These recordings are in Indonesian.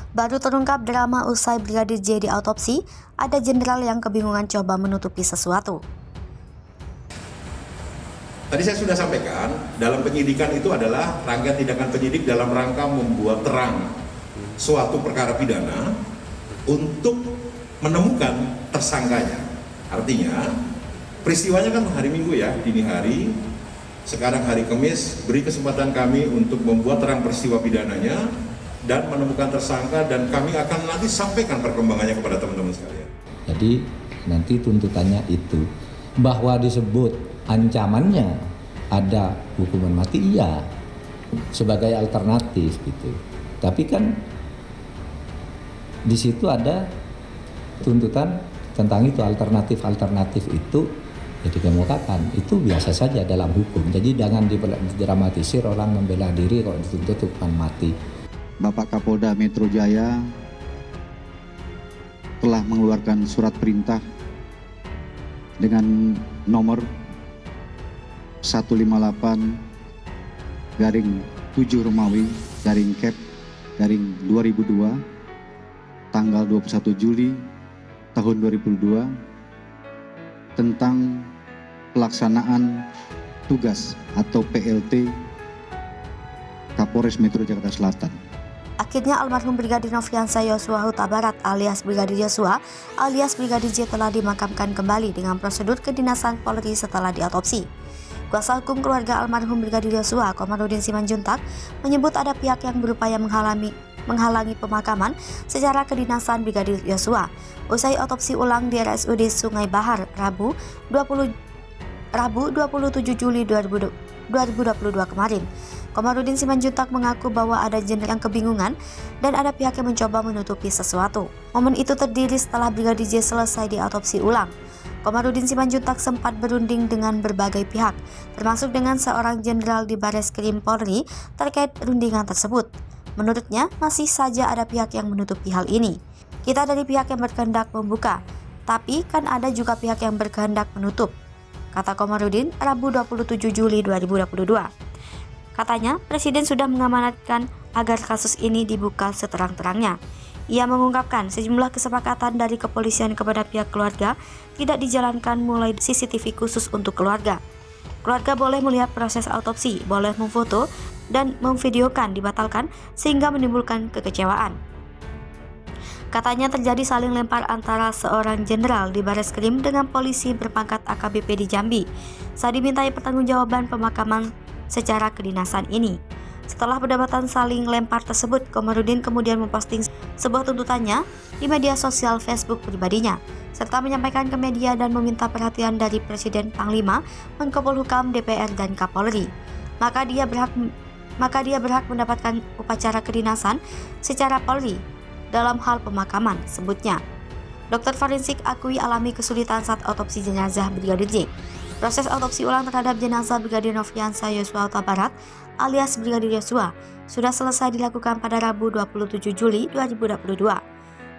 Baru terungkap drama usai Brigadir J diautopsi, ada jenderal yang kebingungan coba menutupi sesuatu. Tadi saya sudah sampaikan, dalam penyidikan itu adalah rangkaian tindakan penyidik dalam rangka membuat terang suatu perkara pidana untuk menemukan tersangkanya. Artinya, peristiwanya kan hari Minggu ya, dini hari, sekarang hari Kamis, beri kesempatan kami untuk membuat terang peristiwa pidananya dan menemukan tersangka, dan kami akan nanti sampaikan perkembangannya kepada teman-teman sekalian. Jadi nanti tuntutannya itu, bahwa disebut ancamannya ada hukuman mati, iya, sebagai alternatif gitu. Tapi kan di situ ada tuntutan tentang itu, alternatif itu ya dikemukakan. Itu biasa saja dalam hukum. Jadi jangan didramatisir orang membela diri kalau dituntut hukuman mati. Bapak Kapolda Metro Jaya telah mengeluarkan surat perintah dengan nomor 158/7 Romawi /Kep /2002 tanggal 21 Juli tahun 2002 tentang pelaksanaan tugas atau PLT Kapolres Metro Jakarta Selatan. Akhirnya almarhum Brigadir Nofriansah Yosua Huta Barat alias Brigadir Yosua alias Brigadir J telah dimakamkan kembali dengan prosedur kedinasan Polri setelah diautopsi. Kuasa hukum keluarga almarhum Brigadir Yosua, Komarudin Simanjuntak, menyebut ada pihak yang berupaya menghalangi pemakaman secara kedinasan Brigadir Yosua. Usai otopsi ulang di RSUD Sungai Bahar, Rabu 27 Juli 2022 kemarin. Komarudin Simanjuntak mengaku bahwa ada jenderal yang kebingungan dan ada pihak yang mencoba menutupi sesuatu. Momen itu terdiri setelah Brigadir J selesai diautopsi ulang. Komarudin Simanjuntak sempat berunding dengan berbagai pihak, termasuk dengan seorang jenderal di Bareskrim Polri terkait rundingan tersebut. Menurutnya, masih saja ada pihak yang menutupi hal ini. Kita dari pihak yang berkehendak membuka, tapi kan ada juga pihak yang berkehendak menutup, kata Komarudin Rabu 27 Juli 2022. Katanya, Presiden sudah mengamanatkan agar kasus ini dibuka seterang-terangnya. Ia mengungkapkan sejumlah kesepakatan dari kepolisian kepada pihak keluarga tidak dijalankan, mulai CCTV khusus untuk keluarga. Keluarga boleh melihat proses autopsi, boleh memfoto dan memvideokan dibatalkan sehingga menimbulkan kekecewaan. Katanya terjadi saling lempar antara seorang jenderal di Bareskrim dengan polisi berpangkat AKBP di Jambi saat dimintai pertanggungjawaban pemakaman secara kedinasan ini. Setelah perdebatan saling lempar tersebut, Komarudin kemudian memposting sebuah tuntutannya di media sosial Facebook pribadinya, serta menyampaikan ke media dan meminta perhatian dari Presiden, Panglima, Menko Polhukam, DPR, dan Kapolri. Maka dia berhak mendapatkan upacara kedinasan secara Polri dalam hal pemakaman, sebutnya. Dokter forensik akui alami kesulitan saat otopsi jenazah Brigadir J. Proses otopsi ulang terhadap jenazah Brigadir Nofriansah Yosua Huta Barat alias Brigadir Yosua sudah selesai dilakukan pada Rabu 27 Juli 2022.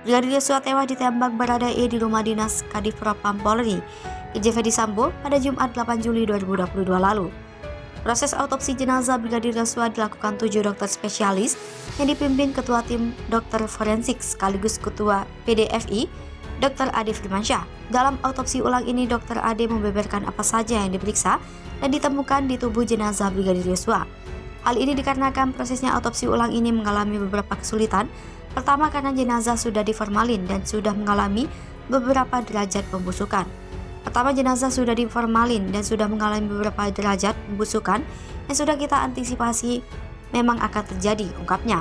Brigadir Yosua tewas ditembak Baradae di rumah dinas Kadif Propam Polri, Irjen Ferdy Sambo, pada Jumat 8 Juli 2022 lalu. Proses autopsi jenazah Brigadir Yosua dilakukan 7 dokter spesialis yang dipimpin Ketua Tim Dokter Forensik sekaligus Ketua PDFI, Dr. Ade Firmansyah. Dalam autopsi ulang ini, Dr. Ade membeberkan apa saja yang diperiksa dan ditemukan di tubuh jenazah Brigadir Yosua. Hal ini dikarenakan prosesnya autopsi ulang ini mengalami beberapa kesulitan. Pertama, karena jenazah sudah diformalin dan sudah mengalami beberapa derajat pembusukan. Yang sudah kita antisipasi memang akan terjadi, ungkapnya.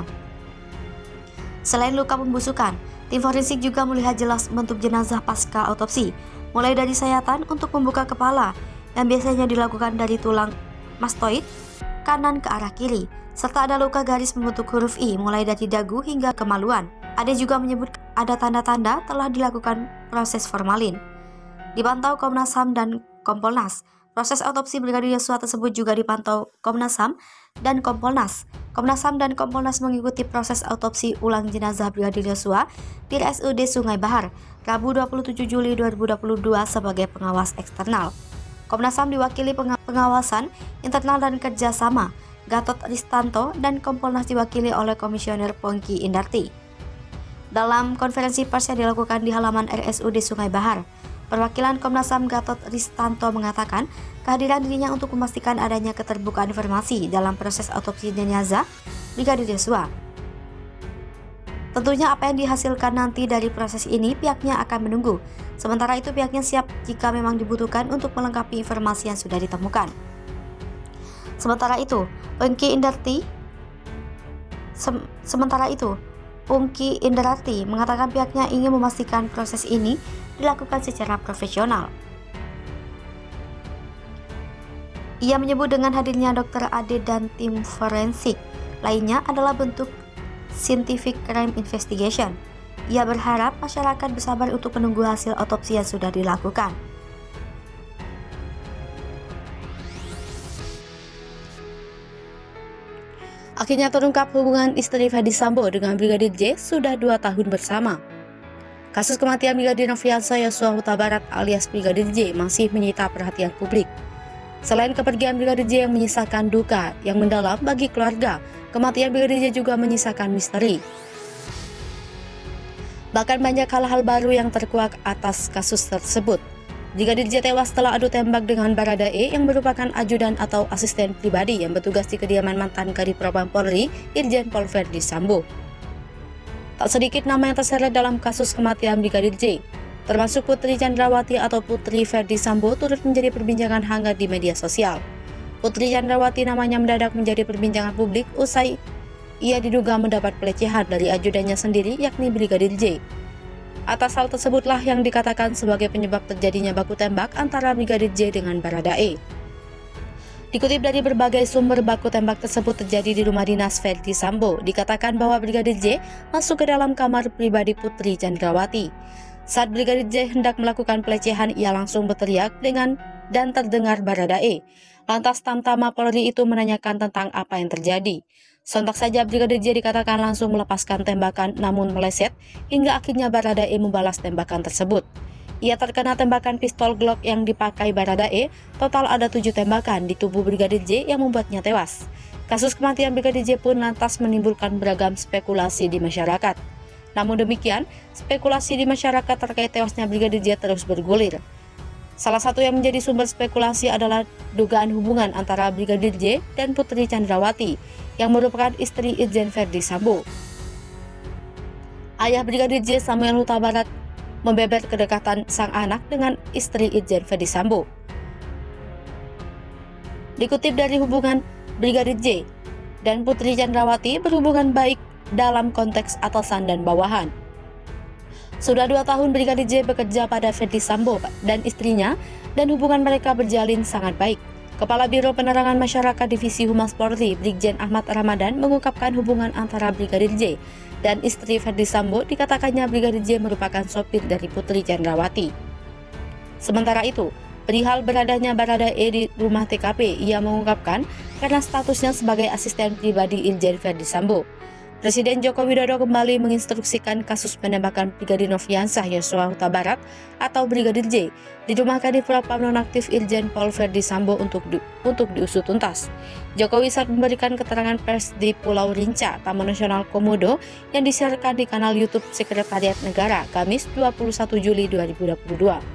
Selain luka pembusukan, tim forensik juga melihat jelas bentuk jenazah pasca autopsi, mulai dari sayatan untuk membuka kepala yang biasanya dilakukan dari tulang mastoid kanan ke arah kiri, serta ada luka garis membentuk huruf I mulai dari dagu hingga kemaluan. Ade juga menyebut ada tanda-tanda telah dilakukan proses formalin. Dipantau Komnas HAM dan Kompolnas. Proses autopsi Brigadir Yosua tersebut juga dipantau Komnas HAM dan Kompolnas. Komnas HAM dan Kompolnas mengikuti proses autopsi ulang jenazah Brigadir Yosua di RSUD Sungai Bahar, Rabu 27 Juli 2022 sebagai pengawas eksternal. Komnas HAM diwakili pengawasan internal dan kerjasama Gatot Ristanto dan Kompolnas diwakili oleh Komisioner Pongki Indarti. Dalam konferensi pers yang dilakukan di halaman RSUD Sungai Bahar, perwakilan Komnas HAM Gatot Ristanto mengatakan kehadiran dirinya untuk memastikan adanya keterbukaan informasi dalam proses autopsi jenazah Brigadir Yosua. Tentunya apa yang dihasilkan nanti dari proses ini pihaknya akan menunggu. Sementara itu pihaknya siap jika memang dibutuhkan untuk melengkapi informasi yang sudah ditemukan. Sementara itu, Pungki Indarti mengatakan pihaknya ingin memastikan proses ini dilakukan secara profesional. Ia menyebut dengan hadirnya Dr. Ade dan tim forensik lainnya adalah bentuk scientific crime investigation. Ia berharap masyarakat bersabar untuk menunggu hasil otopsi yang sudah dilakukan. Akhirnya terungkap hubungan istri Ferdy Sambo dengan Brigadir J sudah 2 tahun bersama. Kasus kematian Brigadir Nofriansah Yosua Huta Barat alias Brigadir J masih menyita perhatian publik. Selain kepergian Brigadir J yang menyisakan duka yang mendalam bagi keluarga, kematian Brigadir J juga menyisakan misteri. Bahkan banyak hal-hal baru yang terkuak atas kasus tersebut. Brigadir J tewas setelah adu tembak dengan Baradae yang merupakan ajudan atau asisten pribadi yang bertugas di kediaman mantan Kadipropam Polri, Irjen Pol Ferdy Sambo. Tak sedikit nama yang terseret dalam kasus kematian Brigadir J, termasuk Putri Chandrawati atau Putri Ferdy Sambo turut menjadi perbincangan hangat di media sosial. Putri Chandrawati namanya mendadak menjadi perbincangan publik usai ia diduga mendapat pelecehan dari ajudannya sendiri yakni Brigadir J. Atas hal tersebutlah yang dikatakan sebagai penyebab terjadinya baku tembak antara Brigadir J dengan Baradae. Dikutip dari berbagai sumber, baku tembak tersebut terjadi di rumah dinas Ferdy Sambo. Dikatakan bahwa Brigadir J masuk ke dalam kamar pribadi Putri Chandrawati. Saat Brigadir J hendak melakukan pelecehan, ia langsung berteriak dan terdengar Baradae. Lantas Tamtama Polri itu menanyakan tentang apa yang terjadi. Sontak saja Brigadir J dikatakan langsung melepaskan tembakan namun meleset hingga akhirnya Baradae membalas tembakan tersebut. Ia terkena tembakan pistol Glock yang dipakai Baradae. Total ada 7 tembakan di tubuh Brigadir J yang membuatnya tewas. Kasus kematian Brigadir J pun lantas menimbulkan beragam spekulasi di masyarakat. Namun demikian, spekulasi di masyarakat terkait tewasnya Brigadir J terus bergulir. Salah satu yang menjadi sumber spekulasi adalah dugaan hubungan antara Brigadir J dan Putri Chandrawati yang merupakan istri Irjen Ferdy Sambo. Ayah Brigadir J, Samuel Huta Barat, membeber kedekatan sang anak dengan istri Irjen Ferdy Sambo. Dikutip dari hubungan Brigadir J dan Putri Chandrawati berhubungan baik dalam konteks atasan dan bawahan. Sudah 2 tahun Brigadir J bekerja pada Ferdy Sambo dan istrinya dan hubungan mereka berjalin sangat baik. Kepala Biro Penerangan Masyarakat Divisi Humas Polri, Brigjen Ahmad Ramadan mengungkapkan hubungan antara Brigadir J dan istri Ferdy Sambo dikatakannya Brigadir J merupakan sopir dari Putri Chandrawati. Sementara itu, perihal beradanya Baradae di rumah TKP, ia mengungkapkan karena statusnya sebagai asisten pribadi Irjen Ferdy Sambo. Presiden Joko Widodo kembali menginstruksikan kasus penembakan Brigadir Nofriansah Yosua Huta Barat atau Brigadir J di rumah Kadipropam nonaktif Irjen Pol Ferdy Sambo untuk diusut tuntas. Jokowi saat memberikan keterangan pers di Pulau Rinca, Taman Nasional Komodo yang disiarkan di kanal YouTube Sekretariat Negara Kamis 21 Juli 2022.